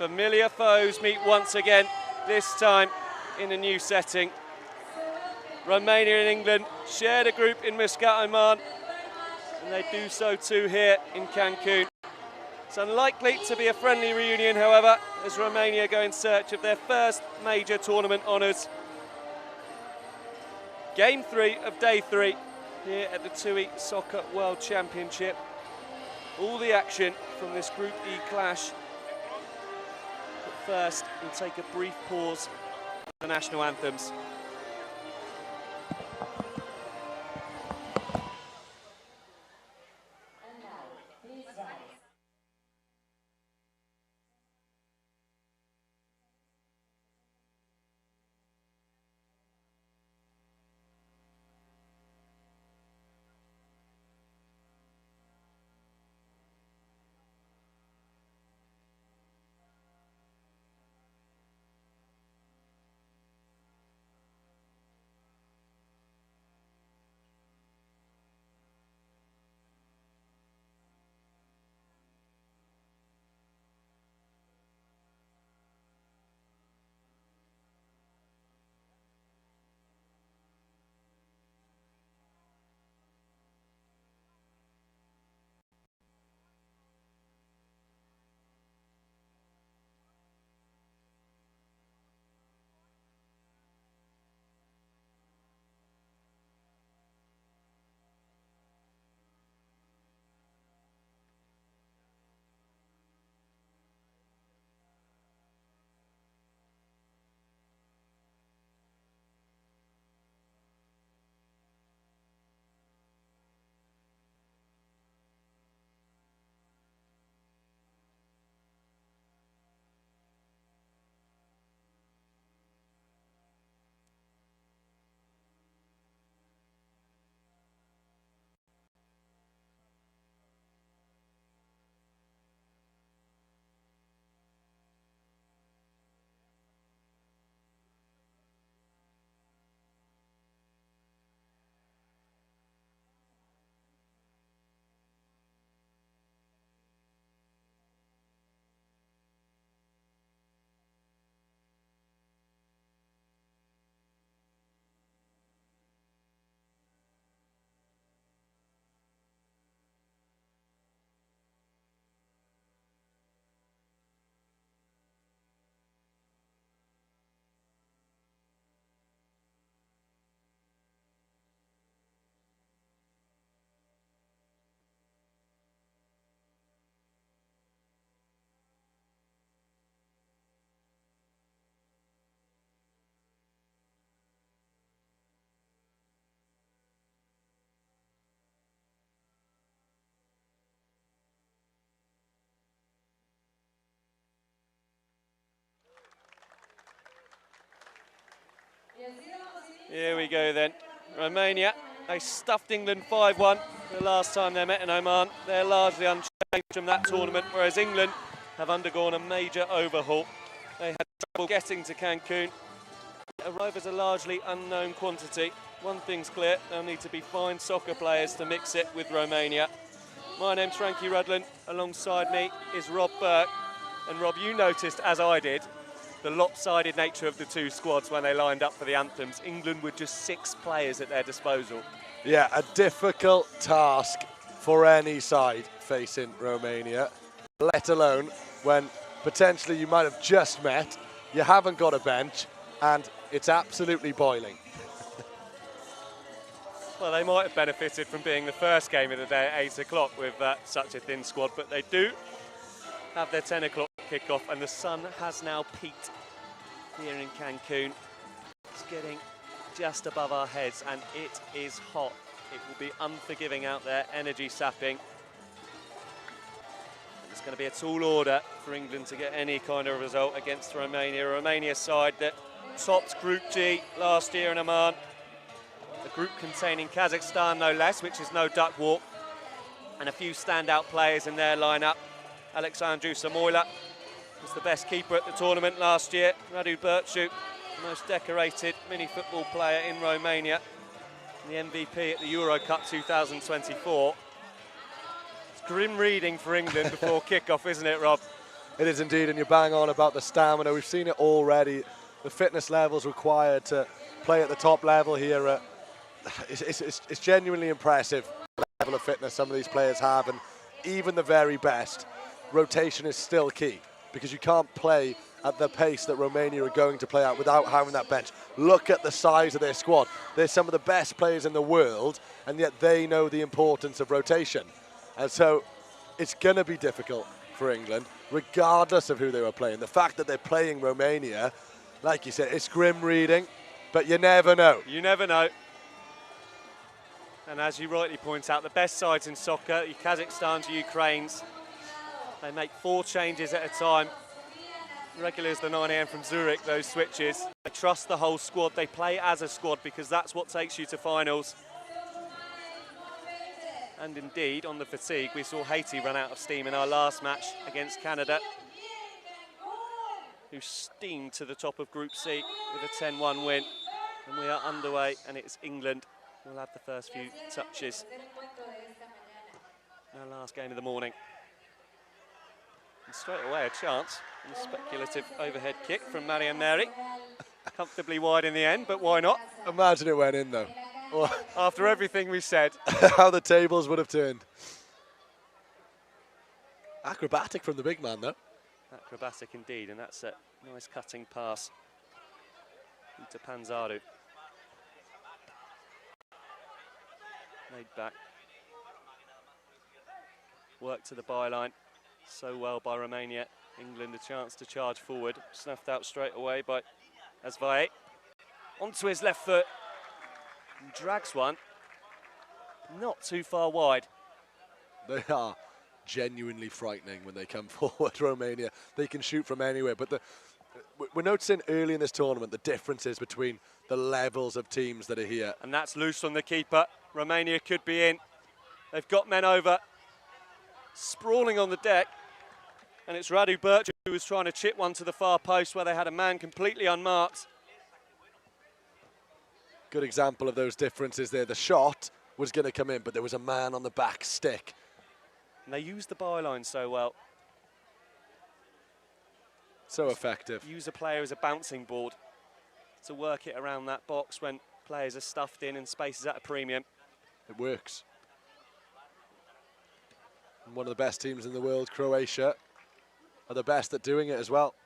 Familiar foes meet once again, this time in a new setting. Romania and England shared a group in Muscat, Oman, and they do so too here in Cancun. It's unlikely to be a friendly reunion, however, as Romania go in search of their first major tournament honours. Game 3 of day 3 here at the TUI Soccer World Championship. All the action from this Group E clash. But first, we'll take a brief pause for the national anthems. Here we go then. Romania, they stuffed England 5-1 the last time they met in Oman. They're largely unchanged from that tournament, whereas England have undergone a major overhaul. They had trouble getting to Cancun. Arrive as a largely unknown quantity. One thing's clear, they'll need to be fine soccer players to mix it with Romania. My name's Frankie Rudland. Alongside me is Rob Burke. And Rob, you noticed, as I did, the lopsided nature of the two squads when they lined up for the anthems. England with just 6 players at their disposal. Yeah, a difficult task for any side facing Romania, let alone when potentially you might have just met, you haven't got a bench, and it's absolutely boiling. Well, they might have benefited from being the first game of the day at 8 o'clock with such a thin squad, but they do have their 10 o'clock kickoff, and the sun has now peaked here in Cancun. It's getting just above our heads, and it is hot. It will be unforgiving out there, energy sapping. And it's going to be a tall order for England to get any kind of result against Romania. Romania side that topped Group G last year in Oman. A group containing Kazakhstan, no less, which is no duck walk. And a few standout players in their lineup. Alexandru Samoila was the best keeper at the tournament last year. Radu Burcu, the most decorated mini-football player in Romania. The MVP at the Euro Cup 2024. It's grim reading for England before kickoff, isn't it, Rob? It is indeed, and you bang on about the stamina. We've seen it already. The fitness levels required to play at the top level here. It's genuinely impressive, the level of fitness some of these players have, and even the very best, rotation is still key, because you can't play at the pace that Romania are going to play at without having that bench. Look at the size of their squad. They're some of the best players in the world, and yet they know the importance of rotation. And so it's going to be difficult for England, regardless of who they were playing. The fact that they're playing Romania, like you said, it's grim reading, but you never know. You never know. And as you rightly point out, the best sides in soccer, Kazakhstan's, Ukraine's, they make 4 changes at a time. Regular as the 9 AM from Zurich, those switches. They trust the whole squad. They play as a squad because that's what takes you to finals. And indeed, on the fatigue, we saw Haiti run out of steam in our last match against Canada, who steamed to the top of Group C with a 10-1 win. And we are underway, and it's England who will have the first few touches. Our last game of the morning. And straight away, a chance. And a speculative overhead kick from Mariam Mary. Comfortably wide in the end, but why not? Imagine it went in, though. After everything we said. How the tables would have turned. Acrobatic from the big man, though. Acrobatic indeed, and that's a nice cutting pass into Panzaru. Made back. Work to the byline. So well by Romania. England a chance to charge forward. Snuffed out straight away by Asvae. Onto his left foot. And drags one. Not too far wide. They are genuinely frightening when they come forward, Romania. They can shoot from anywhere, but we're noticing early in this tournament the differences between the levels of teams that are here. And that's loose on the keeper. Romania could be in. They've got men over. Sprawling on the deck. And it's Radu Bercu who was trying to chip one to the far post where they had a man completely unmarked. Good example of those differences there. The shot was going to come in, but there was a man on the back stick. And they used the byline so well. So effective. Use a player as a bouncing board to work it around that box when players are stuffed in and space is at a premium. It works. And one of the best teams in the world, Croatia, are the best at doing it as well.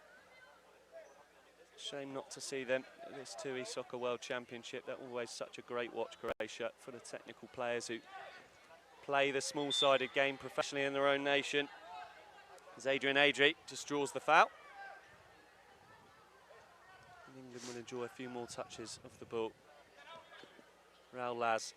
Shame not to see them at this 2E Soccer World Championship. They're always such a great watch, Croatia, for the technical players who play the small-sided game professionally in their own nation. As Adrian Adri just draws the foul. And England will enjoy a few more touches of the ball. Raul Laz.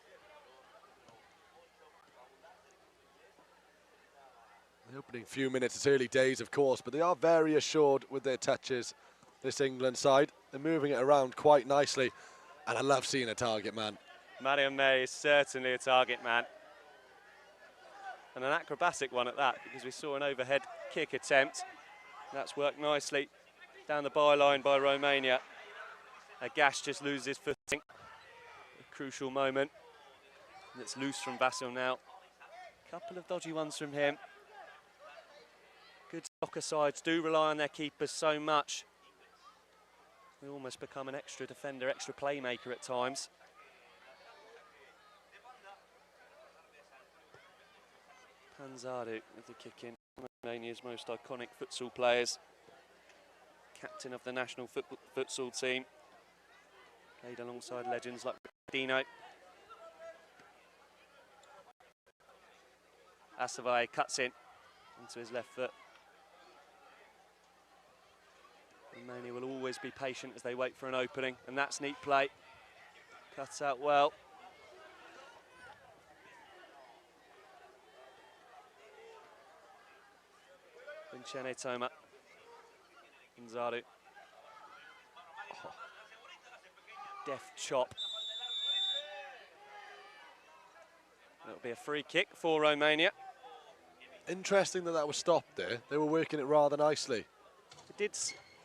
The opening few minutes, it's early days, of course, but they are very assured with their touches, this England side. They're moving it around quite nicely, and I love seeing a target man. Mariam May is certainly a target man. And an acrobatic one at that, because we saw an overhead kick attempt. That's worked nicely down the byline by Romania. Agash just loses footing. A crucial moment. And it's loose from Vasil now. Couple of dodgy ones from him. Good soccer sides do rely on their keepers so much. They almost become an extra defender, extra playmaker at times. Panzaru with the kick in. Romania's most iconic futsal players. Captain of the national futsal team. Played alongside legends like Dino. Asavae cuts in into his left foot. Romania will always be patient as they wait for an opening, and that's neat play. Cuts out well. Vincene Toma. Panzaru. Oh. Deft chop. That'll be a free kick for Romania. Interesting that that was stopped there. They were working it rather nicely. It did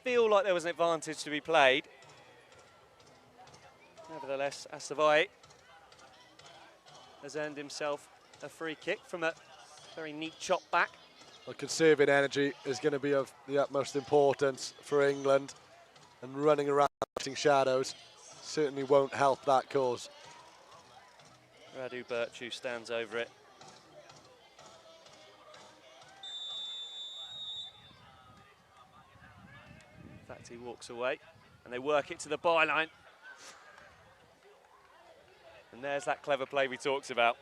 feel like there was an advantage to be played. Nevertheless, Asavae has earned himself a free kick from a very neat chop back. Well, conserving energy is going to be of the utmost importance for England, and running around casting shadows certainly won't help that cause. Radu Birchu stands over it. In fact, he walks away, and they work it to the byline. And there's that clever play we talked about.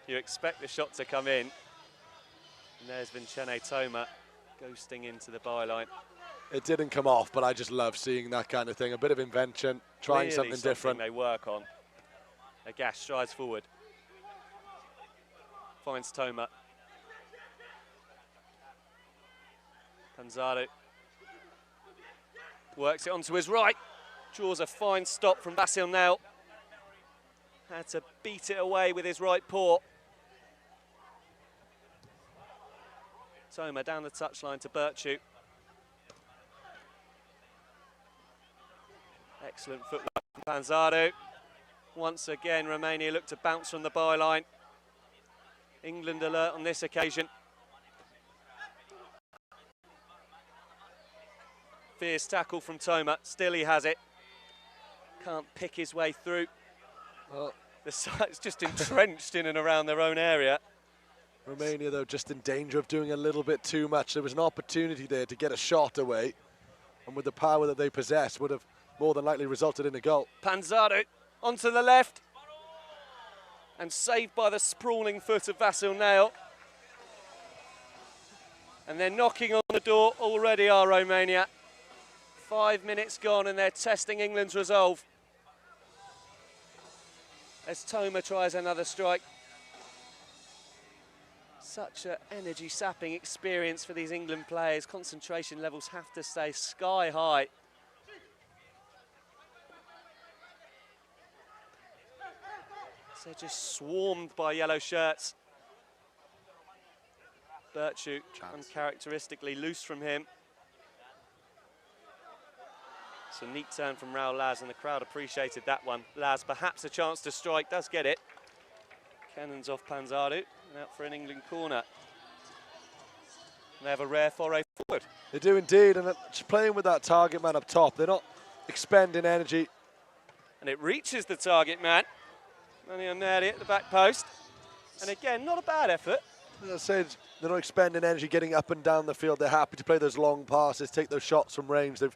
You expect the shot to come in, and there's Vincene Toma ghosting into the byline. It didn't come off, but I just love seeing that kind of thing. A bit of invention, trying Clearly something different. They work on. Agash strides forward. Finds Toma. Panzaro works it onto his right. Draws a fine stop from Vasil Nail. Had to beat it away with his right paw. Toma down the touchline to Birchu. Excellent footwork from Panzaro. Once again, Romania look to bounce from the byline. England alert on this occasion. Fierce tackle from Toma. Still he has it. Can't pick his way through. Well, the side's just entrenched in and around their own area. Romania, though, just in danger of doing a little bit too much. There was an opportunity there to get a shot away, and with the power that they possess, would have more than likely resulted in a goal. Panzaro onto the left, and saved by the sprawling foot of Vasil Nail. And they're knocking on the door already, are Romania. 5 minutes gone, and they're testing England's resolve. As Toma tries another strike. Such an energy-sapping experience for these England players. Concentration levels have to stay sky high. So they're just swarmed by yellow shirts. Birchu, uncharacteristically loose from him. It's a neat turn from Raul Laz, and the crowd appreciated that one. Laz, perhaps a chance to strike, does get it. Cannons off Panzaro, and out for an England corner. And they have a rare foray forward. They do indeed, and just playing with that target man up top. They're not expending energy. And it reaches the target man. Manny Neri at the back post. And again, not a bad effort. As I said, they're not expending energy getting up and down the field. They're happy to play those long passes, take those shots from range. They've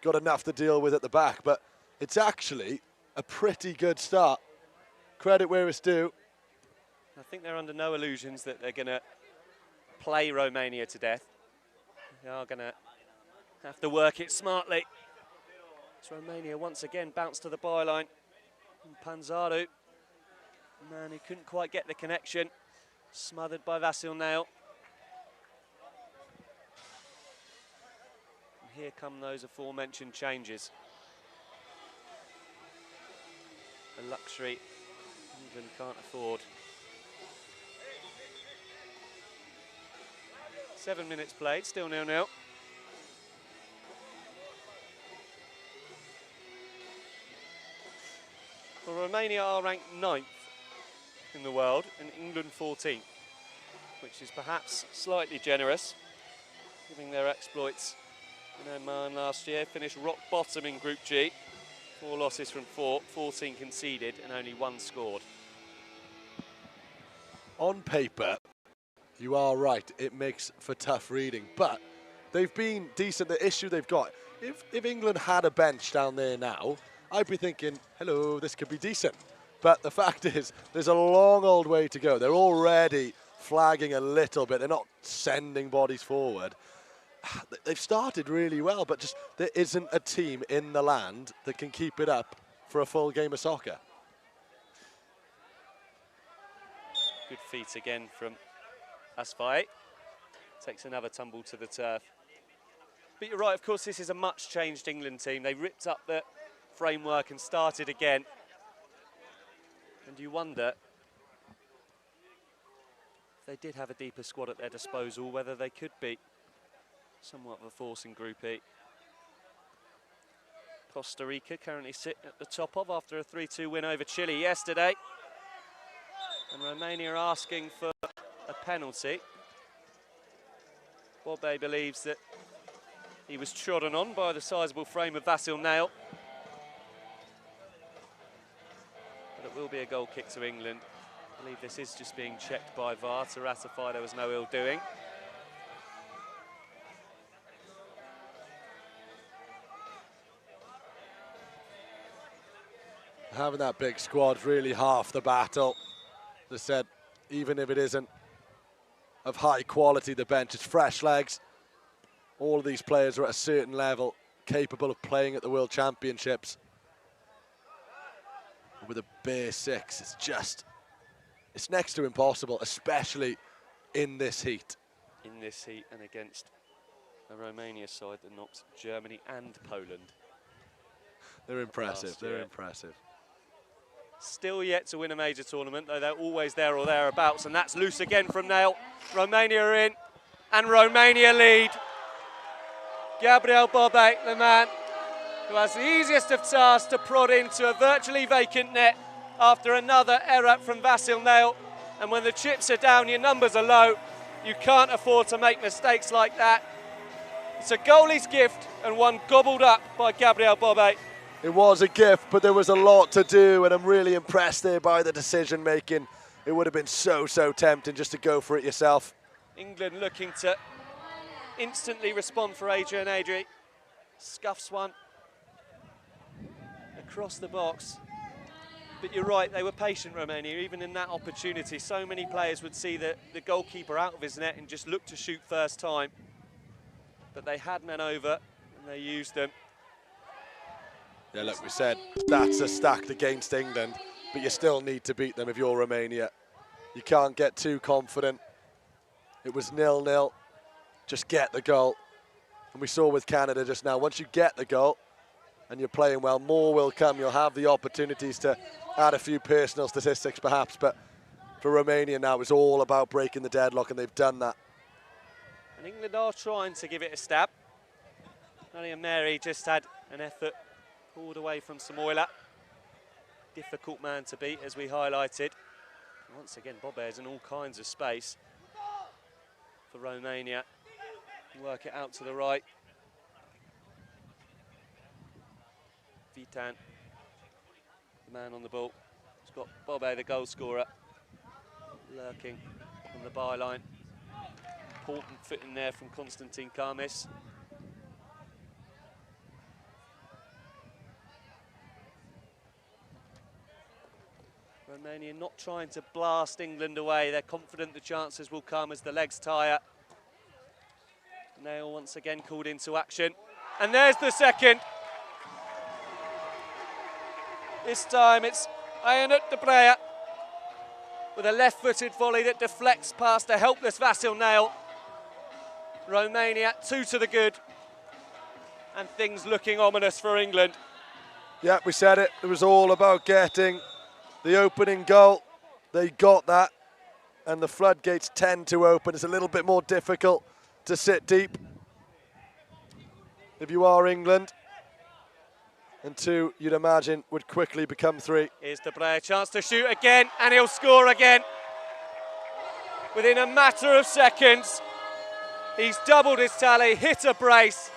got enough to deal with at the back, but it's actually a pretty good start. Credit where it's due. I think they're under no illusions that they're going to play Romania to death. They are going to have to work it smartly. So Romania once again bounced to the byline. And Panzaro, man who couldn't quite get the connection, smothered by Vasil Nail. And here come those aforementioned changes. A luxury England can't afford. 7 minutes played, still 0-0. Well, Romania are ranked 9th in the world and England 14th, which is perhaps slightly generous, given their exploits in Oman last year. Finished rock bottom in Group G, 4 losses from 4, 14 conceded and only 1 scored. On paper, you are right, it makes for tough reading, but they've been decent. The issue they've got, if England had a bench down there now, I'd be thinking, hello, this could be decent. But the fact is, there's a long old way to go. They're already flagging a little bit. They're not sending bodies forward. They've started really well, but just there isn't a team in the land that can keep it up for a full game of soccer. Good feet again from Asfaye. Takes another tumble to the turf. But you're right, of course, this is a much changed England team. They ripped up the framework and started again. And you wonder, if they did have a deeper squad at their disposal, whether they could be somewhat of a force in Group E. Costa Rica currently sitting at the top of after a 3-2 win over Chile yesterday. And Romania are asking for a penalty. Bobe believes that he was trodden on by the sizable frame of Vasil Nail. But it will be a goal kick to England. I believe this is just being checked by VAR to ratify there was no ill doing. Having that big squad's really half the battle. As I said, even if it isn't of high quality, the bench is fresh legs. All of these players are at a certain level, capable of playing at the World Championships. With a bare six, it's next to impossible, especially in this heat. In this heat and against a Romania side that knocks Germany and Poland. They're impressive, they're impressive. Still yet to win a major tournament, though they're always there or thereabouts, and that's loose again from Nail. Romania are in, and Romania lead. Gabriel Bobe, the man who has the easiest of tasks to prod into a virtually vacant net after another error from Vasil Nail. And when the chips are down, your numbers are low. You can't afford to make mistakes like that. It's a goalie's gift and one gobbled up by Gabriel Bobe. It was a gift, but there was a lot to do, and I'm really impressed there by the decision making. It would have been so tempting just to go for it yourself. England looking to instantly respond for Adrian Adri. Scuffs one across the box. But you're right, they were patient, Romania, even in that opportunity. So many players would see the goalkeeper out of his net and just look to shoot first time. But they had men over, and they used them. Yeah, look, we said stats are stacked against England, but you still need to beat them if you're Romania. You can't get too confident. It was 0-0. Just get the goal. And we saw with Canada just now, once you get the goal and you're playing well, more will come. You'll have the opportunities to add a few personal statistics perhaps, but for Romania now, it's all about breaking the deadlock, and they've done that. And England are trying to give it a stab. Nadia Mary just had an effort pulled away from Samoila. Difficult man to beat, as we highlighted. And once again, Bobe is in all kinds of space for Romania. Work it out to the right. Vitan, the man on the ball. He's got Bobe, the goal scorer, lurking on the byline. Important fit in there from Konstantin Karmis. Romania not trying to blast England away. They're confident the chances will come as the legs tire. Nail once again called into action. And there's the second. This time it's Ionut de Brea with a left-footed volley that deflects past a helpless Vasil Nail. Romania 2 to the good. And things looking ominous for England. Yeah, we said it. It was all about getting the opening goal. They got that, and the floodgates tend to open. It's a little bit more difficult to sit deep if you are England. And 2, you'd imagine, would quickly become 3. Here's De Brea, chance to shoot again, and he'll score again. Within a matter of seconds, he's doubled his tally, hit a brace,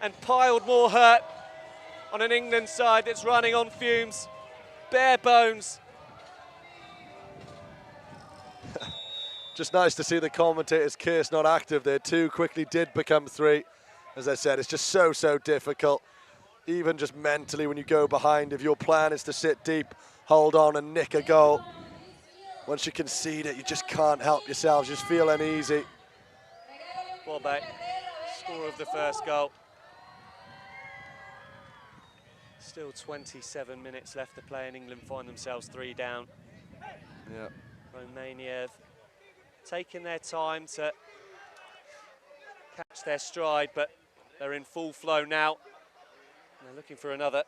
and piled more hurt on an England side that's running on fumes, bare bones. Just nice to see the commentators curse not active there. 2 quickly did become 3. As I said, it's just so difficult, even just mentally when you go behind. If your plan is to sit deep, hold on and nick a goal, once you concede it, you just can't help yourselves, you just feel uneasy. Bobe, score of the first goal. Still 27 minutes left to play, and England find themselves 3 down. Yeah. Romania have taken their time to catch their stride, but they're in full flow now. They're looking for another.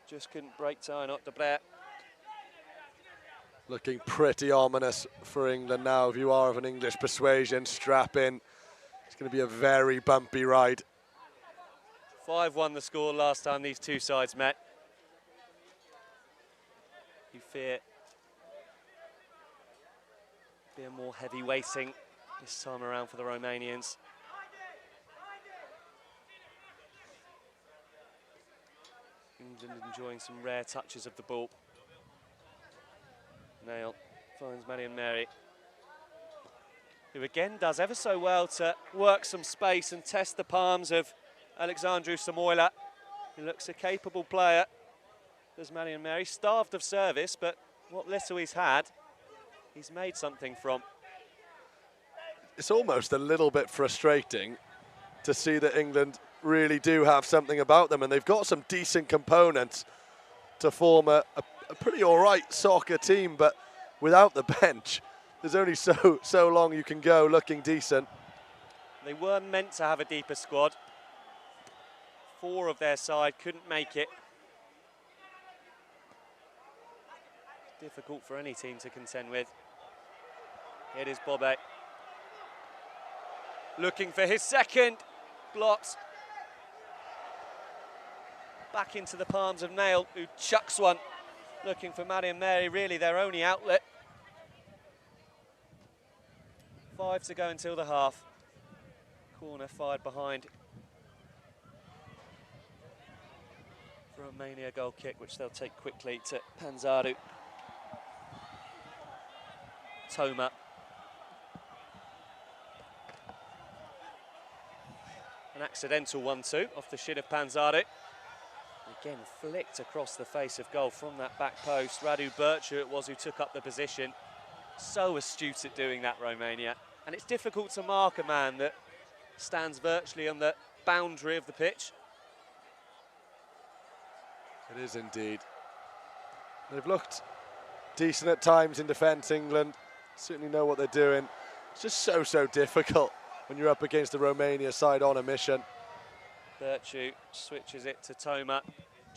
Just couldn't break time, not De Brea. Looking pretty ominous for England now. If you are of an English persuasion, strap in. It's going to be a very bumpy ride. 5-1 the score last time these two sides met. You fear be a more heavy weighting this time around for the Romanians. England enjoying some rare touches of the ball. Nail finds Marian Mary, who again does ever so well to work some space and test the palms of Alexandru Samoila, who looks a capable player. There's Marian Mary, starved of service, but what little he's had, he's made something from. It's almost a little bit frustrating to see that England really do have something about them, and they've got some decent components to form a pretty all right soccer team, but without the bench, there's only so long you can go looking decent. They were meant to have a deeper squad. 4 of their side couldn't make it. Difficult for any team to contend with. It is Bobe. Looking for his second. Blocks. Back into the palms of Nail, who chucks one. Looking for Marian Mary, really their only outlet. 5 to go until the half. Corner fired behind. For Romania goal kick, which they'll take quickly to Panzaru. Toma. An accidental 1-2 off the shin of Panzaru. Again, flicked across the face of goal from that back post. Radu Birchu it was who took up the position. So astute at doing that, Romania. And it's difficult to mark a man that stands virtually on the boundary of the pitch. It is indeed. They've looked decent at times in defence, England. Certainly know what they're doing. It's just so difficult when you're up against the Romania side on a mission. Birchu switches it to Toma.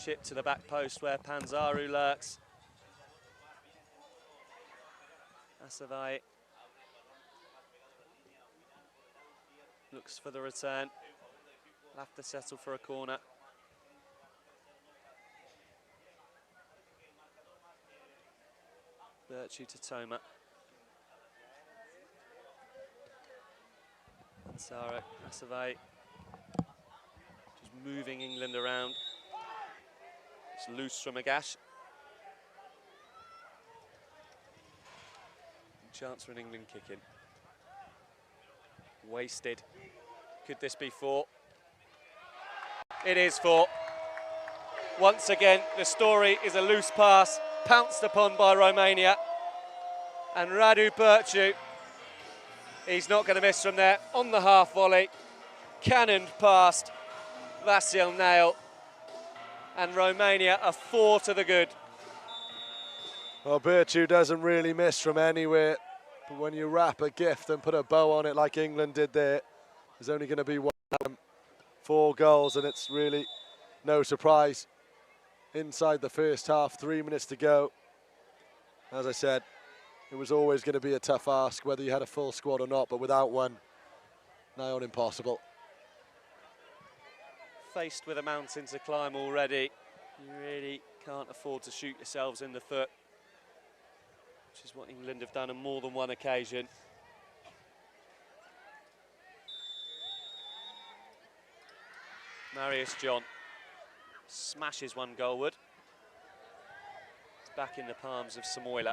Chip to the back post where Panzaru lurks. Asavai looks for the return. Will have to settle for a corner. Birchu to Toma. Panzaru, Asavai. Just moving England around. It's loose from Agash. Chance for an England kick-in. Wasted. Could this be 4? It is 4. Once again, the story is a loose pass, pounced upon by Romania. And Radu Birchu, he's not going to miss from there. On the half volley, cannoned past Vasil Nail. And Romania are 4 to the good. Well, Birchu doesn't really miss from anywhere, but when you wrap a gift and put a bow on it like England did there, there's only going to be 4 goals, and it's really no surprise. Inside the first half, 3 minutes to go. As I said, it was always going to be a tough ask, whether you had a full squad or not, but without one, nigh on impossible. Faced with a mountain to climb already, you really can't afford to shoot yourselves in the foot, which is what England have done on more than one occasion. Marius John smashes one goalward. It's back in the palms of Samoila.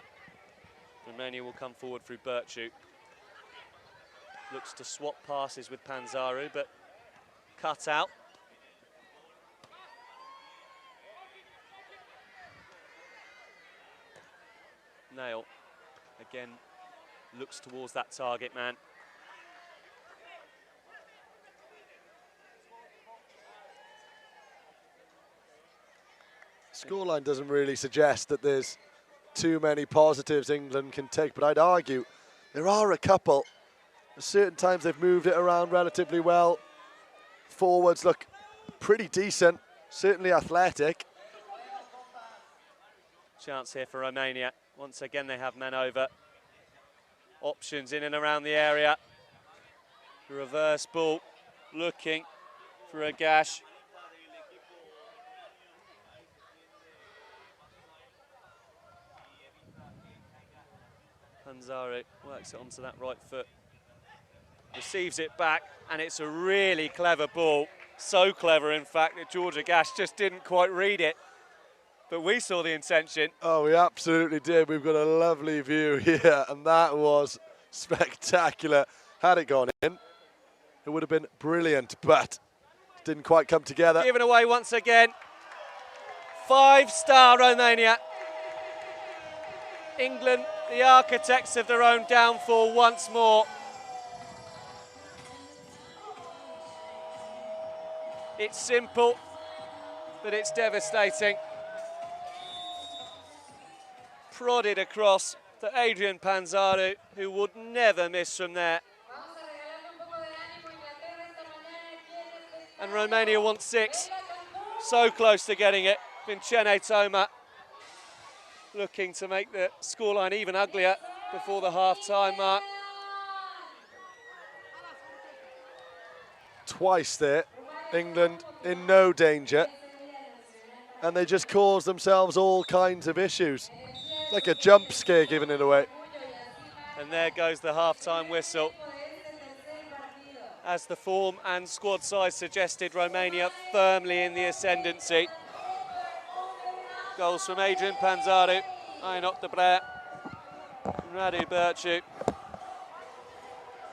Romania will come forward through Birchu. Looks to swap passes with Panzaru, but cut out. Nail again looks towards that target man. Scoreline doesn't really suggest that there's too many positives England can take, but I'd argue there are a couple. At certain times they've moved it around relatively well. Forwards look pretty decent, certainly athletic. Chance here for Romania. Once again, they have men over. Options in and around the area. The reverse ball, looking for a gash. Panzaru works it onto that right foot. receives it back, and it's a really clever ball. So clever, in fact, that Georgia Gash just didn't quite read it. But we saw the intention. Oh, we absolutely did. We've got a lovely view here, and that was spectacular. Had it gone in, it would have been brilliant, but it didn't quite come together. Given away once again. 5-star Romania. England, the architects of their own downfall once more. It's simple, but it's devastating. Prodded across to Adrian Panzaru, who would never miss from there. And Romania wants 6. So close to getting it. Vincene Toma looking to make the scoreline even uglier before the half-time mark. Twice there, England in no danger, and they just caused themselves all kinds of issues. Like a jump scare giving it away. And there goes the half-time whistle. As the form and squad size suggested, Romania firmly in the ascendancy. Goals from Adrian Panzaru, Ainot Debrea, Radu Birchu.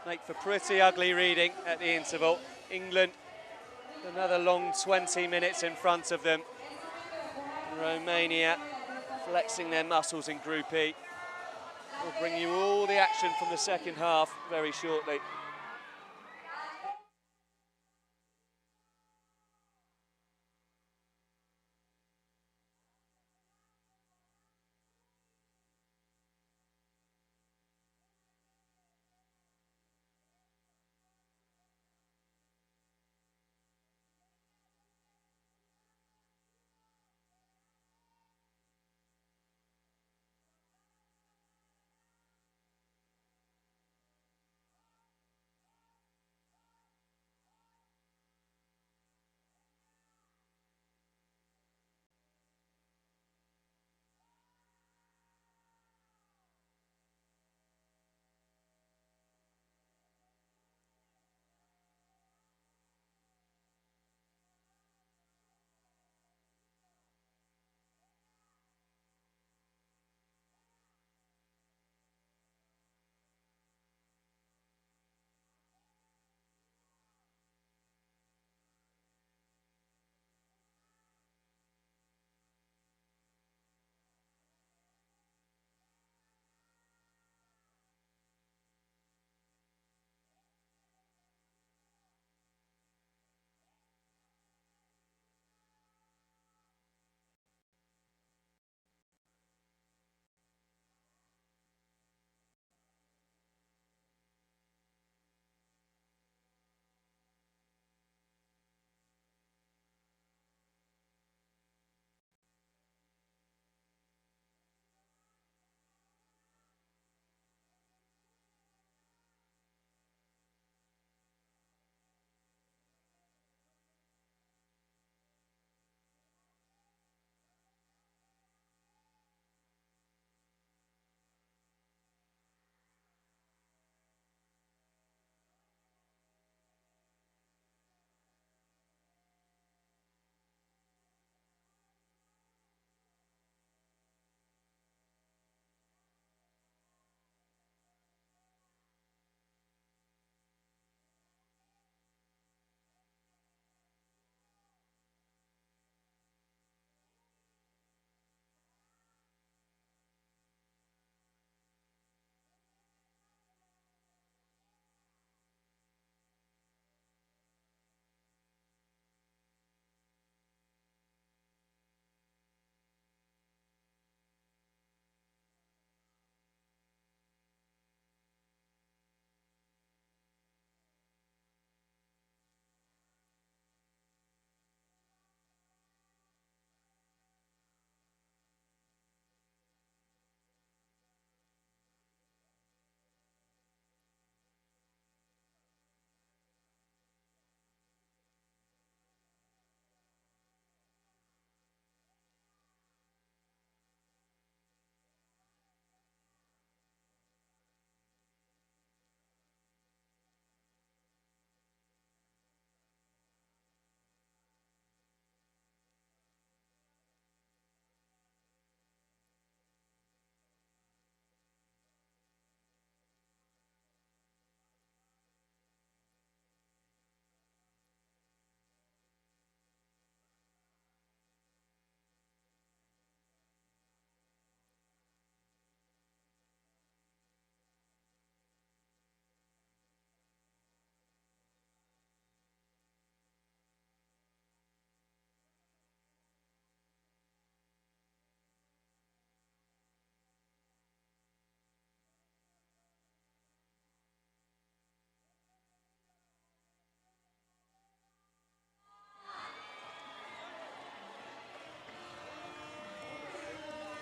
Make for pretty ugly reading at the interval. England, another long 20 minutes in front of them. Romania flexing their muscles in Group E. We'll bring you all the action from the second half very shortly.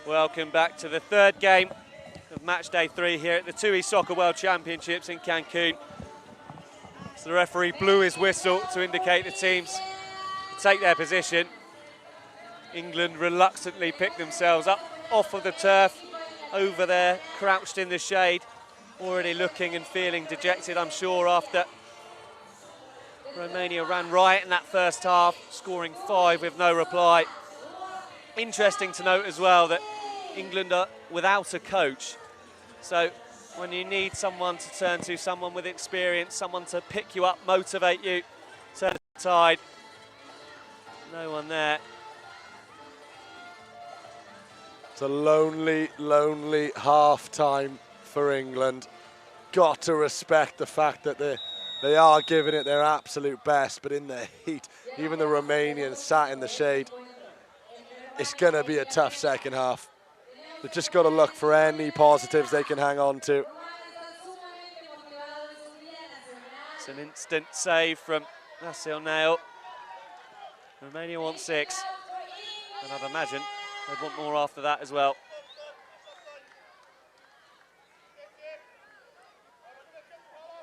Welcome back to the third game of match day 3 here at the TUI Soccer World Championships in Cancun. So the referee blew his whistle to indicate the teams take their position. England reluctantly picked themselves up off of the turf, over there, crouched in the shade, already looking and feeling dejected, I'm sure, after Romania ran riot in that first half, scoring 5 with no reply. Interesting to note as well that England are without a coach. So when you need someone to turn to, someone with experience, someone to pick you up, motivate you, turn the tide, no one there. It's a lonely, lonely half-time for England. Got to respect the fact that they are giving it their absolute best, but in the heat, even the Romanians sat in the shade. It's going to be a tough second half. They've just got to look for any positives they can hang on to. It's an instant save from Nail. Romania wants 6, and I'd imagine they'd want more after that as well.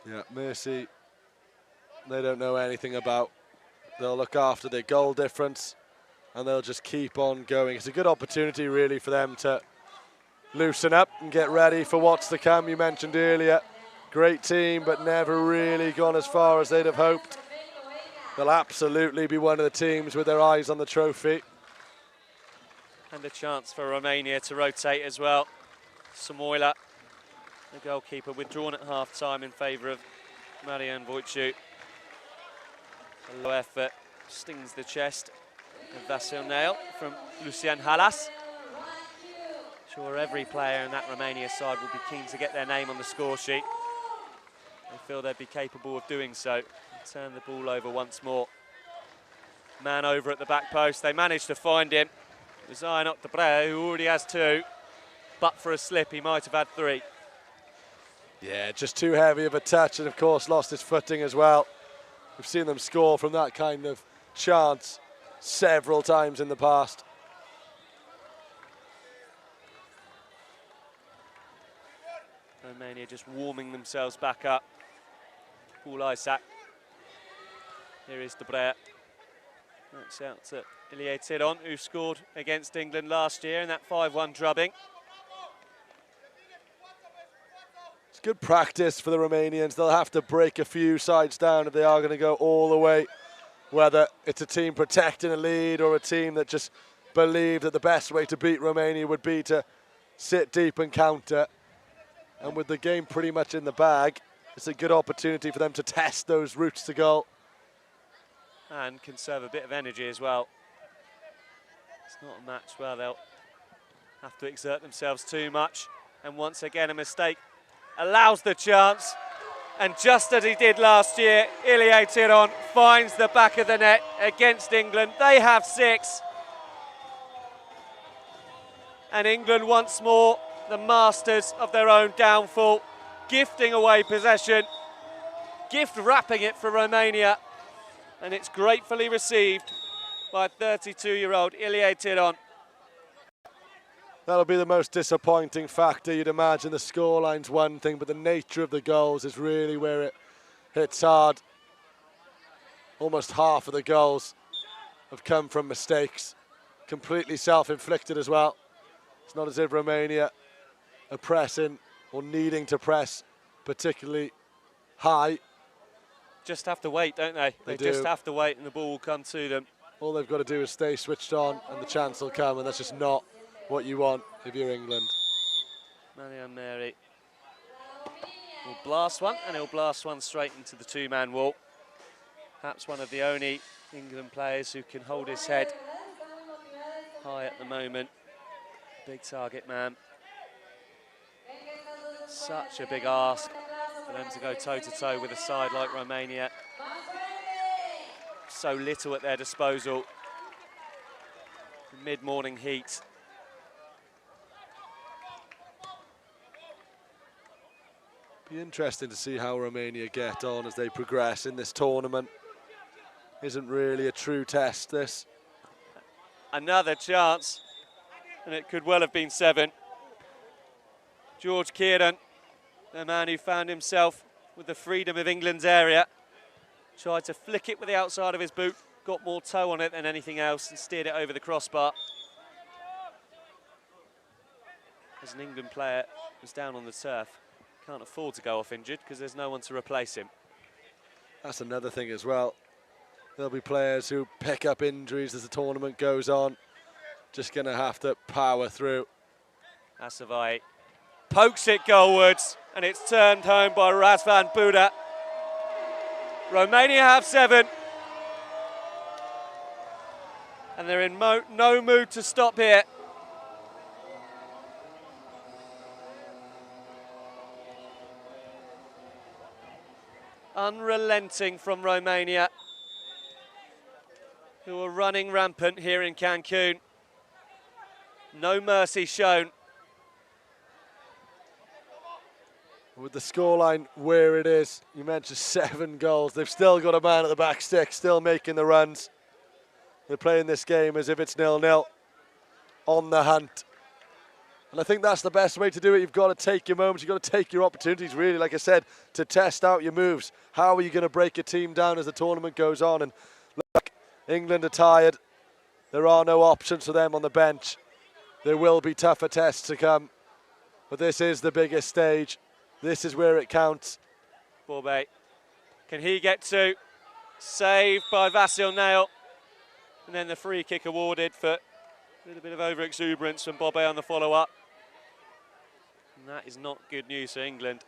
Yeah, Mercy, they don't know anything about. They'll look after their goal difference, and they'll just keep on going. It's a good opportunity, really, for them to loosen up and get ready for what's to come. You mentioned earlier, great team, but never really gone as far as they'd have hoped. They'll absolutely be one of the teams with their eyes on the trophy. And a chance for Romania to rotate as well. Samoila, the goalkeeper, withdrawn at half-time in favour of Marian Voiciu. A low effort stings the chest of Vasil Nail from Lucian Halas. Sure, every player in that Romania side will be keen to get their name on the score sheet. They feel they'd be capable of doing so. Turn the ball over once more. Man over at the back post. They managed to find him. It was Ionok Debre, who already has 2, but for a slip he might have had 3. Yeah, just too heavy of a touch, and of course lost his footing as well. We've seen them score from that kind of chance several times in the past. Romania just warming themselves back up. Paul Isaac. Here is Debre. That's out to Ilie Tiron, who scored against England last year in that 5-1 drubbing. It's good practice for the Romanians. They'll have to break a few sides down if they are going to go all the way, whether it's a team protecting a lead or a team that just believe that the best way to beat Romania would be to sit deep and counter. And with the game pretty much in the bag, it's a good opportunity for them to test those routes to goal. And conserve a bit of energy as well. It's not a match where they'll have to exert themselves too much. And once again, a mistake allows the chance. And just as he did last year, Ilie Tiron finds the back of the net against England. They have 6. And England once more, the masters of their own downfall, gifting away possession, gift wrapping it for Romania, and it's gratefully received by 32-year-old Ilie Tiron. That'll be the most disappointing factor. You'd imagine the scoreline's one thing, but the nature of the goals is really where it hits hard. Almost half of the goals have come from mistakes, completely self-inflicted as well. It's not as if Romania are pressing or needing to press particularly high. Just have to wait, don't they? They just have to wait and the ball will come to them. All they've got to do is stay switched on and the chance will come, and that's just not what you want if you're England. Marian Mary will blast one, and he'll blast one straight into the 2-man wall. Perhaps one of the only England players who can hold his head high at the moment. Big target man. Such a big ask for them to go toe-to-toe with a side like Romania. So little at their disposal. Mid-morning heat. Be interesting to see how Romania get on as they progress in this tournament. Isn't really a true test, this. Another chance. and it could well have been 7. George Kieran, the man who found himself with the freedom of England's area, tried to flick it with the outside of his boot, got more toe on it than anything else and steered it over the crossbar. As an England player who's down on the turf, can't afford to go off injured because there's no one to replace him. That's another thing as well. There'll be players who pick up injuries as the tournament goes on. Just going to have to power through. Asavai pokes it goalwards, and it's turned home by Razvan Buda. Romania have 7. And they're in no mood to stop here. Unrelenting from Romania, who are running rampant here in Cancun. No mercy shown. With the scoreline where it is, you mentioned 7 goals. They've still got a man at the back stick, still making the runs. They're playing this game as if it's 0-0, on the hunt. And I think that's the best way to do it. You've got to take your moments, you've got to take your opportunities, really, like I said, to test out your moves. How are you going to break your team down as the tournament goes on? And look, England are tired. There are no options for them on the bench. There will be tougher tests to come, but this is the biggest stage. This is where it counts. Borbet, can he get to? Saved by Vasil Nail. And then the free kick awarded for a little bit of over-exuberance from Borbet on the follow-up. And that is not good news for England.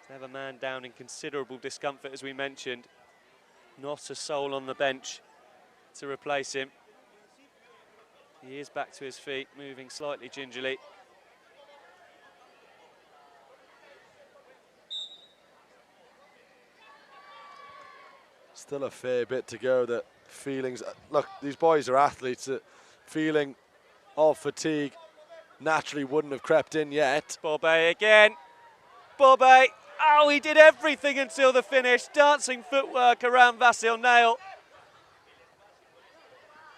To have a man down in considerable discomfort, as we mentioned. Not a soul on the bench to replace him. He is back to his feet, moving slightly gingerly. Still a fair bit to go. The feelings, look, these boys are athletes. The feeling of fatigue naturally wouldn't have crept in yet. Borbet again. Borbet. Oh, he did everything until the finish. Dancing footwork around Vasil Nail.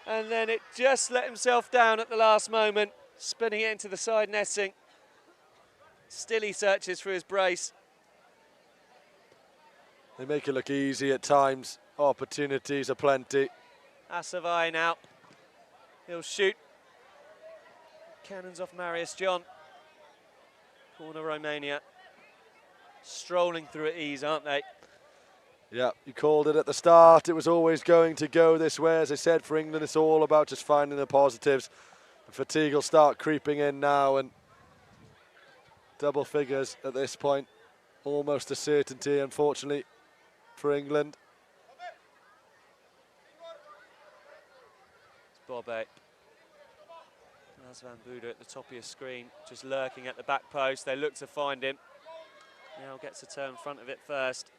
And then it just let himself down at the last moment, spinning it into the side netting. Still he searches for his brace. They make it look easy at times. Opportunities are plenty. Asavai now. He'll shoot. Cannons off Marius John. Corner Romania. Strolling through at ease, aren't they? Yeah, you called it at the start. It was always going to go this way. As I said, for England, it's all about just finding the positives. The fatigue will start creeping in now, and double figures at this point. Almost a certainty, unfortunately, for England. It's Borbet. Razvan Buda at the top of your screen, just lurking at the back post. They look to find him. Now gets a turn in front of it first.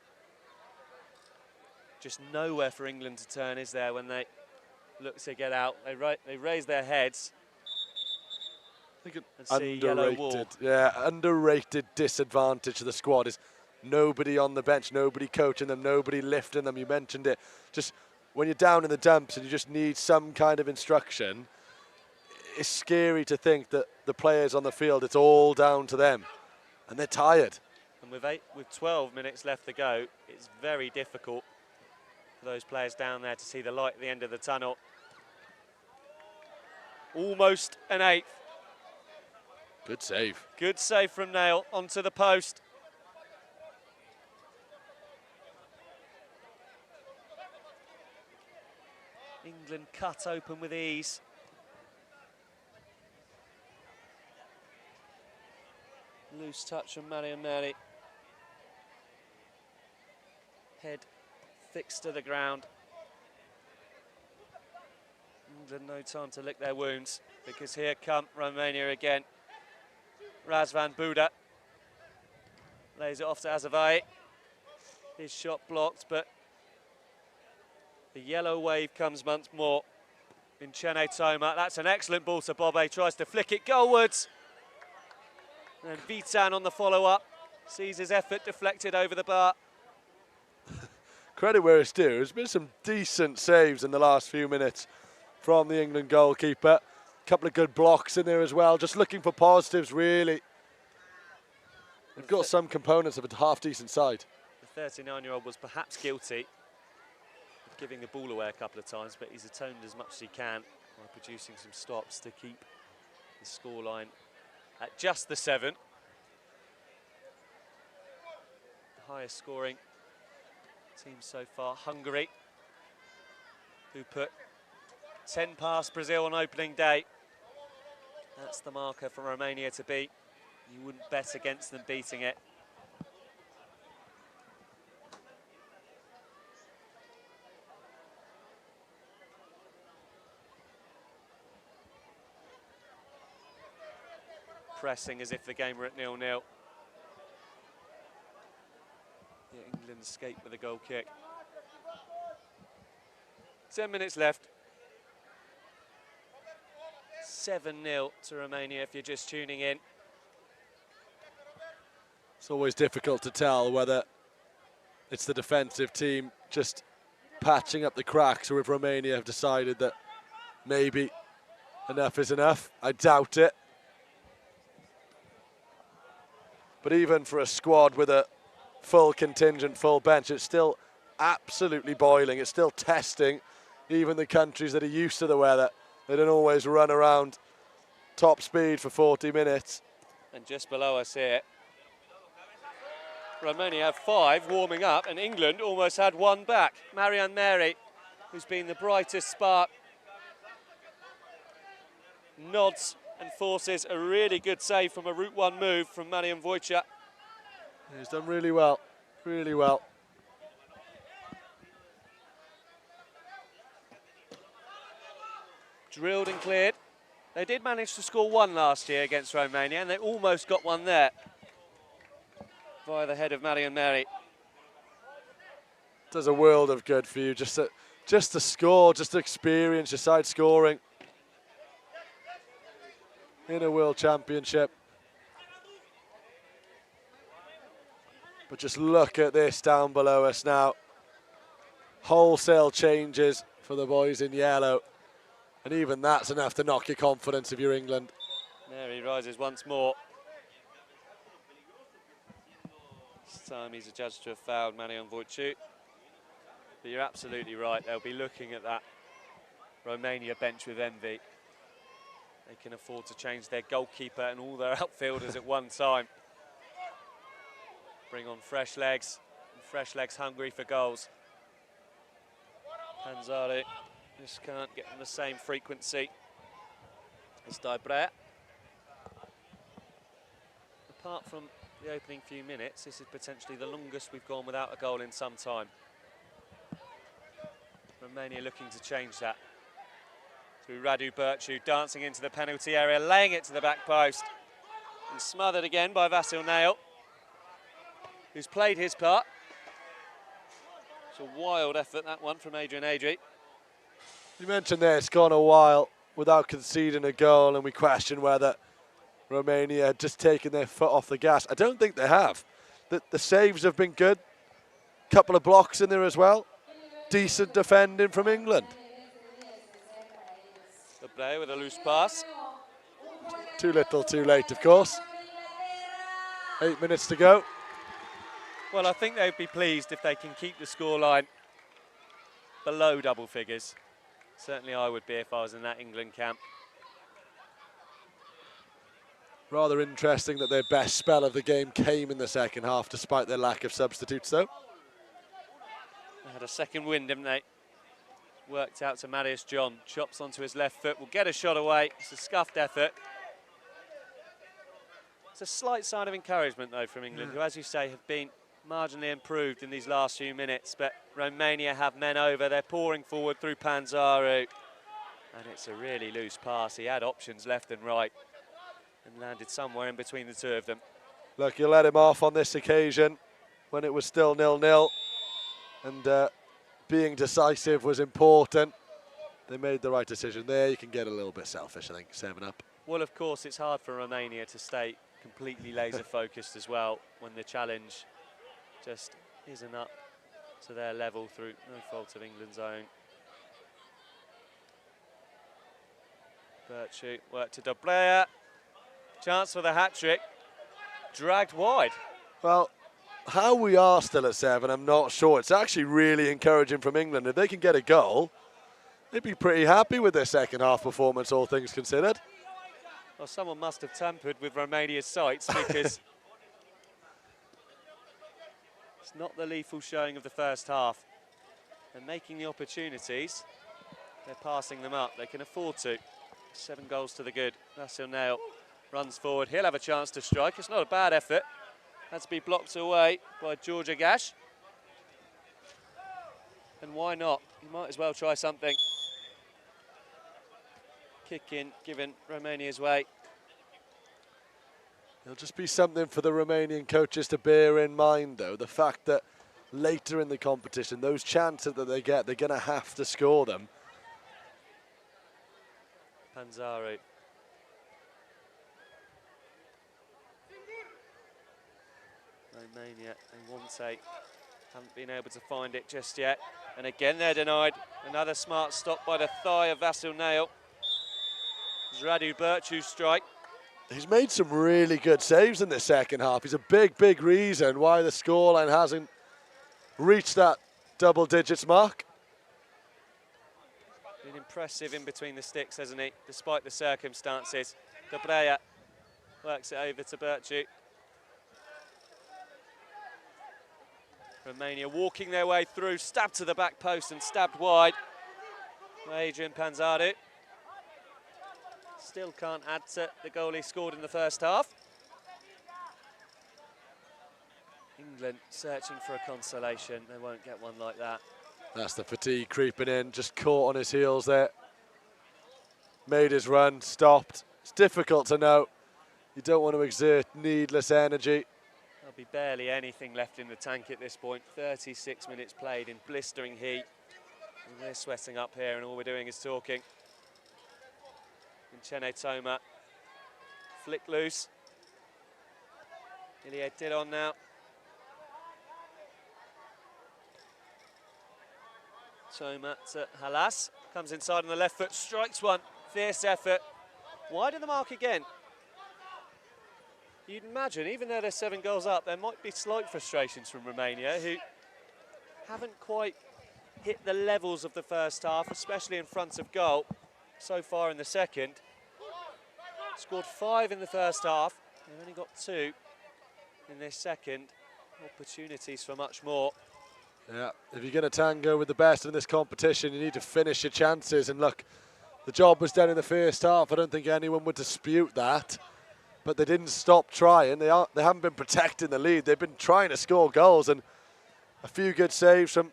Just nowhere for England to turn, is there, when they look to get out? They raise their heads. I think and see yellow wall. Yeah, underrated disadvantage of the squad is nobody on the bench, nobody coaching them, nobody lifting them. You mentioned it. Just when you're down in the dumps and you just need some kind of instruction, it's scary to think that the players on the field, it's all down to them. And they're tired. And with 12 minutes left to go, it's very difficult for those players down there to see the light at the end of the tunnel. Almost an 8th. Good save. Good save from Nail onto the post. England cut open with ease. Loose touch from Marion Mary. Head fixed to the ground. England no time to lick their wounds, because here come Romania again. Razvan Buda lays it off to Asavai. His shot blocked, but the yellow wave comes once more in Chene Toma. That's an excellent ball to Borbet, tries to flick it goalwards. And Vitan on the follow-up, sees his effort deflected over the bar. Credit where it's due. There's been some decent saves in the last few minutes from the England goalkeeper. couple of good blocks in there as well. Just looking for positives, really. They've got some components of a half-decent side. The 39-year-old was perhaps guilty of giving the ball away a couple of times, but he's atoned as much as he can by producing some stops to keep the scoreline at just the 7. The highest scoring team so far, Hungary, who put 10 past Brazil on opening day. That's the marker for Romania to beat. You wouldn't bet against them beating it. Pressing as if the game were at 0-0. Yeah, England escaped with a goal kick. 10 minutes left. 7-0 to Romania if you're just tuning in. It's always difficult to tell whether it's the defensive team just patching up the cracks or if Romania have decided that maybe enough is enough. I doubt it. But even for a squad with a full contingent, full bench, it's still absolutely boiling. It's still testing even the countries that are used to the weather. They don't always run around top speed for 40 minutes. And just below us here, Romania have 5 warming up, and England almost had 1 back. Marianne Mary, who's been the brightest spark, nods and forces a really good save from a route 1 move from Marian Wojcik. He's done really well, really well. Drilled and cleared. They did manage to score 1 last year against Romania, and they almost got 1 there via the head of Marian Mary. Does a world of good for you, just to score, just to experience your side scoring in a World Championship. But just look at this down below us now. Wholesale changes for the boys in yellow. And even that's enough to knock your confidence if you're England. Mary rises once more. This time he's adjudged to have fouled Marian Wojcik. But you're absolutely right, they'll be looking at that Romania bench with envy. They can afford to change their goalkeeper and all their outfielders at one time. Bring on fresh legs hungry for goals. Panzari just can't get them the same frequency as Dybrea. Apart from the opening few minutes, this is potentially the longest we've gone without a goal in some time. Romania looking to change that. Through Radu Burcu, dancing into the penalty area, laying it to the back post. And smothered again by Vasil Nail, who's played his part. It's a wild effort, that one, from Adrian Adri. You mentioned there it's gone a while without conceding a goal, and we question whether Romania had just taken their foot off the gas. I don't think they have. The saves have been good. Couple of blocks in there as well. Decent defending from England. The player with a loose pass. Too little, too late, of course. 8 minutes to go. Well, I think they'd be pleased if they can keep the scoreline below double figures. Certainly I would be if I was in that England camp. Rather interesting that their best spell of the game came in the second half, despite their lack of substitutes, though. They had a second wind, didn't they? Worked out to Marius John. Chops onto his left foot, will get a shot away. It's a scuffed effort. It's a slight sign of encouragement, though, from England, who, as you say, have been marginally improved in these last few minutes. But Romania have men over. They're pouring forward through Panzaru. And it's a really loose pass. He had options left and right and landed somewhere in between the two of them. Look, you let him off on this occasion when it was still 0-0. And being decisive was important. They made the right decision there. You can get a little bit selfish, I think, 7-up. Well, of course, it's hard for Romania to stay completely laser-focused as well when the challenge just isn't up to their level through no fault of England's own. Virtue work to Dobrea. Chance for the hat-trick. Dragged wide. Well, how we are still at 7, I'm not sure. It's actually really encouraging from England. If they can get a goal, they'd be pretty happy with their second half performance, all things considered. Well, someone must have tampered with Romania's sights because it's not the lethal showing of the first half. And making the opportunities, they're passing them up. They can afford to. 7 goals to the good. Vasil Nail runs forward. He'll have a chance to strike. It's not a bad effort. Had to be blocked away by George Agash. And why not? You might as well try something. Kick in, given Romania's way. It'll just be something for the Romanian coaches to bear in mind, though. The fact that later in the competition, those chances that they get, they're going to have to score them. Panzaru. Romania, they want a, haven't been able to find it just yet. And again, they're denied. Another smart stop by the thigh of Vasil Nail. Radu Birchu's strike. He's made some really good saves in the second half. He's a big, big reason why the scoreline hasn't reached that double digits mark. Been impressive in between the sticks, hasn't he, despite the circumstances. Dobrea works it over to Birchu. Romania walking their way through, stabbed to the back post and stabbed wide by Adrian Panzaru. Still can't add to the goal he scored in the first half. England searching for a consolation. They won't get one like that. That's the fatigue creeping in, just caught on his heels there. Made his run, stopped. It's difficult to know. You don't want to exert needless energy. There'll be barely anything left in the tank at this point. 36 minutes played in blistering heat. And we're sweating up here and all we're doing is talking. Chene Toma, flick loose. Ilie Dillon now. Toma to Halas, comes inside on the left foot, strikes one, fierce effort. Wide of the mark again. You'd imagine, even though they're 7 goals up, there might be slight frustrations from Romania, who haven't quite hit the levels of the first half, especially in front of goal, so far in the second. Scored 5 in the first half. They've only got 2 in this second. Opportunities for much more. Yeah, if you're going to tango with the best in this competition, you need to finish your chances. And look, the job was done in the first half. I don't think anyone would dispute that. But they didn't stop trying. They haven't been protecting the lead. They've been trying to score goals. And a few good saves from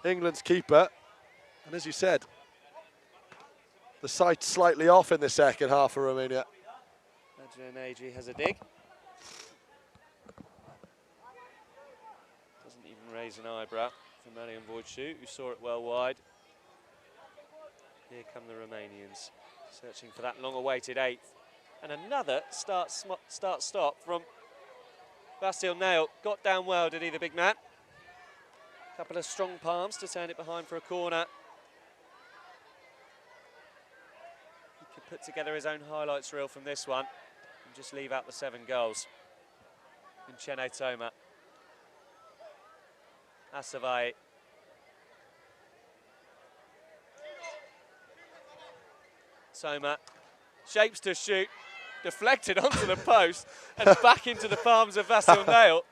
England's keeper. And as you said, the sight's slightly off in the second half for Romania. Adrian Adri has a dig. Doesn't even raise an eyebrow for Marian Voicu, who saw it well wide. Here come the Romanians, searching for that long-awaited 8th. And another start-stop from Vasil Nail. Got down well, did he, the big man? Couple of strong palms to turn it behind for a corner. He could put together his own highlights reel from this one and just leave out the 7 goals. And Chene Toma. Asavai. Toma shapes to shoot, deflected onto the post and back into the palms of Vasil Nail,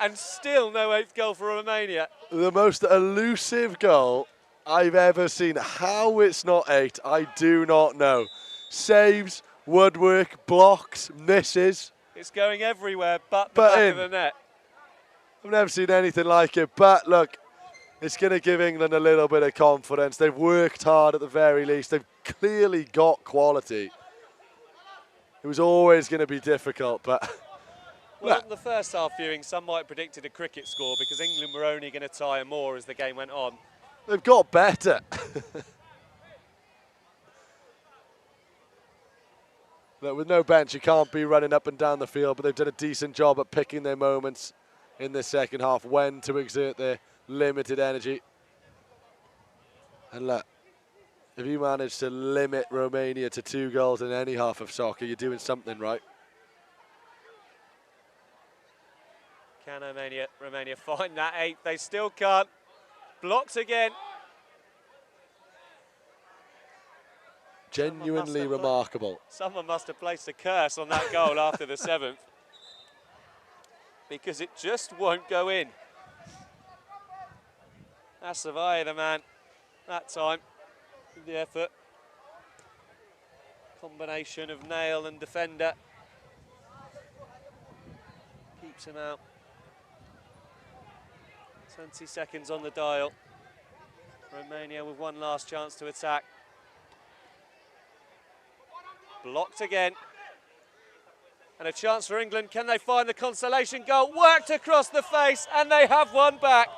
and still no 8th goal for Romania. The most elusive goal I've ever seen. How it's not 8, I do not know. Saves, woodwork, blocks, misses. It's going everywhere but the back of the net. I've never seen anything like it, but look, it's going to give England a little bit of confidence. They've worked hard at the very least. They've clearly got quality. It was always going to be difficult, but... Well, on the first half viewing, some might have predicted a cricket score because England were only going to tire more as the game went on. They've got better. Look, with no bench, you can't be running up and down the field, but they've done a decent job at picking their moments in the second half, when to exert their limited energy. And look, If you manage to limit Romania to 2 goals in any half of soccer, you're doing something right. Can Romania find that 8th? They still can't. Blocked again. Genuinely remarkable. Someone must have placed a curse on that goal after the 7th, because it just won't go in. That's Savaya, the man, that time, with the effort. Combination of nail and defender. Keeps him out. 20 seconds on the dial. Romania with one last chance to attack. Blocked again. And a chance for England. Can they find the consolation goal? Worked across the face, and they have one back.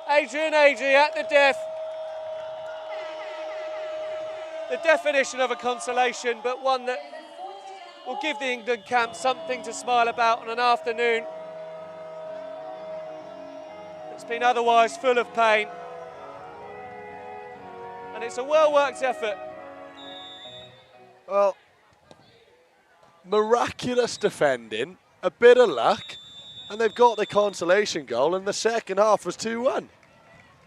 Adrian Agee at the death. The definition of a consolation, but one that will give the England camp something to smile about on an afternoon that's been otherwise full of pain. And it's a well-worked effort. Well, miraculous defending, a bit of luck, and they've got the consolation goal, and the second half was 2-1.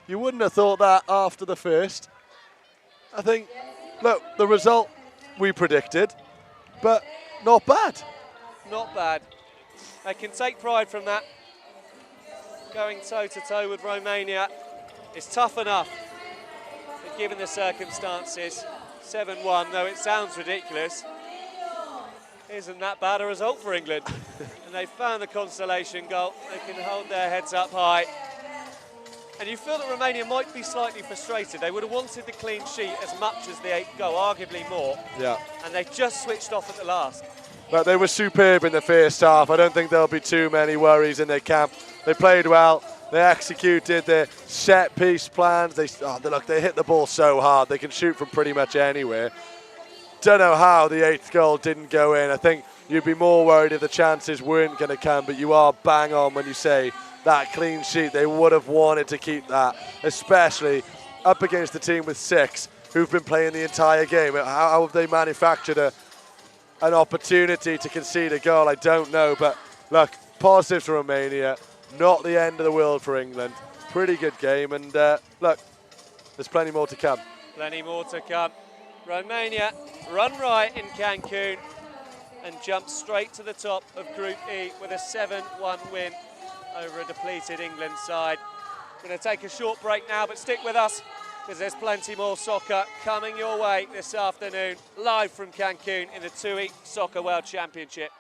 You wouldn't have thought that after the first. I think, look, the result we predicted, but not bad. Not bad. They can take pride from that. Going toe-to-toe with Romania is tough enough, but given the circumstances, 7-1, though it sounds ridiculous, isn't that bad a result for England. And they found the consolation goal. They can hold their heads up high. And you feel that Romania might be slightly frustrated. They would have wanted the clean sheet as much as the 8th goal, arguably more. Yeah. And they just switched off at the last. But they were superb in the first half. I don't think there'll be too many worries in their camp. They played well. They executed their set-piece plans. They hit the ball so hard. They can shoot from pretty much anywhere. Don't know how the 8th goal didn't go in. I think you'd be more worried if the chances weren't going to come, but you are bang on when you say that clean sheet. They would have wanted to keep that, especially up against the team with 6 who've been playing the entire game. How have they manufactured an opportunity to concede a goal? I don't know, but look, positives for Romania. Not the end of the world for England. Pretty good game, and look, there's plenty more to come. Plenty more to come. Romania run right in Cancun and jump straight to the top of Group E with a 7-1 win over a depleted England side. We're going to take a short break now, but stick with us because there's plenty more soccer coming your way this afternoon, live from Cancun in the TUI Soccer World Championship.